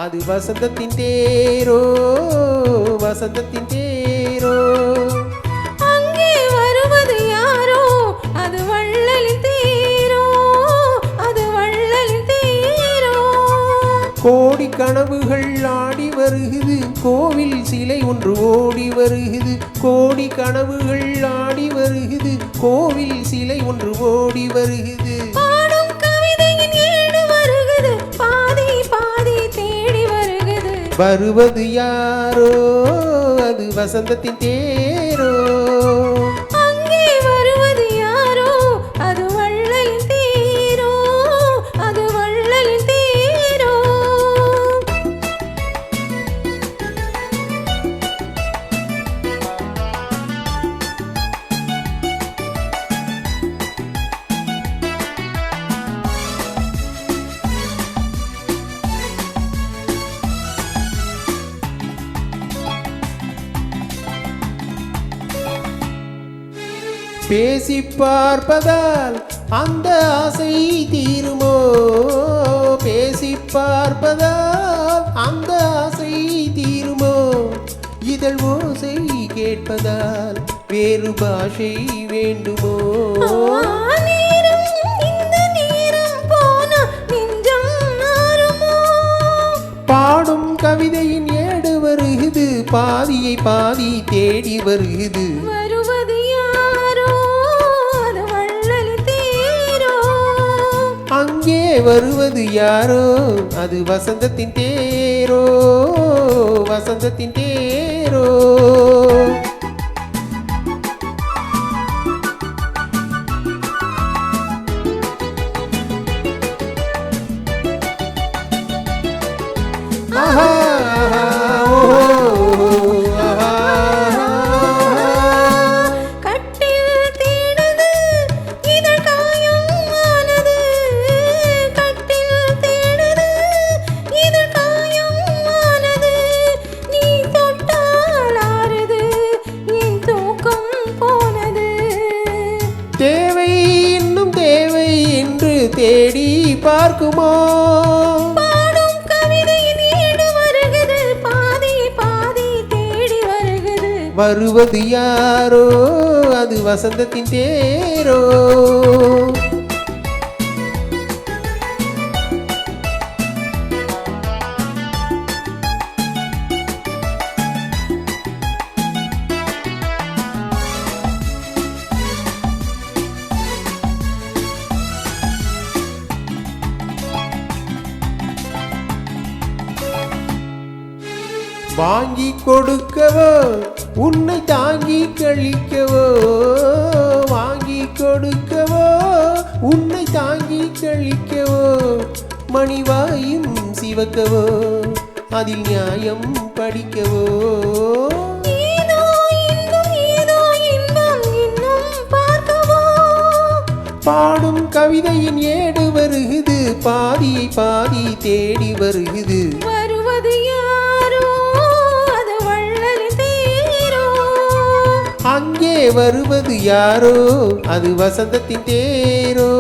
அது வசந்தத்தின் தேரோ வசந்தத்தின் தேரோ. அங்கே வருவது யாரோ அது வள்ளலின் தேரோ அது வள்ளலின் தேரோ. கோடி கனவுகள் ஆடி வருகுது கோவில் சிலை ஒன்று ஓடி வருகுது. கோடி கனவுகள் ஆடி வருகுது கோவில் சிலை ஒன்று ஓடி வருகுது. பாடும் கவிதையின் ஏடு வருகுது பாதி பாதி தேடி வருகுது. வருவது யாரோ அது வசந்தத்தின் தேரோ. அங்கே வருவது யாரோ அது வள்ளலின் தேரோ அது வள்ளலின் தேரோ. பேசி பார்ப்பதால் அந்த ஆசை தீருமோ. பேசி பார்ப்பதால் அந்த ஆசை தீருமோ. இதழ் ஓசை கேட்பதால் வேறு பாஷை வேண்டுமோ. நேரம் இந்த நேரம் போனா நெஞ்சம் மாறுமோ. பாடும் கவிதையின் ஏடு வருகுது பாதியை பாதி தேடி வருகுது. வருவது யாரோ அது வள்ளலின் தேரோ. அங்கே வருவது யாரோ அது வசந்தத்தின் தேரோ வசந்தத்தின் தேரோ. ஆஹா ஆஹா ஓஹோ ஆஹா. கட்டில் தேடுது இதழ் காயமானது. கட்டில் தேடுது இதழ் காயமானது. நீ தொட்டால் ஆறுது என் தூக்கம் போனது. தேவை இன்னும் தேவை என்று தேடி பார்க்குமோ. பாடும் கவிதையின் ஏடு வருகுது பாதி பாதி தேடி வருகுது. வருவது யாரோ அது வசந்தத்தின் தேரோ. வாங்கி கொடுக்கவோ உன்னை தாங்கி கழிக்கவோ. வாங்கி கொடுக்கவோ உன்னை தாங்கி கழிக்கவோ. மணிவாயும் சிவக்கவோ அதில் நியாயம் படிக்கவோ. ஏதோ இன்பம் ஏதோ இன்பம் இன்னும் பார்க்கவோ. பாடும் கவிதையின் ஏடு வருகுது பாதியை பாதி தேடி வருகுது. வருவது யாரோ அது வள்ளலின் தேரோ. அங்கே வருவது யாரோ அது வசந்தத்தின் தேரோ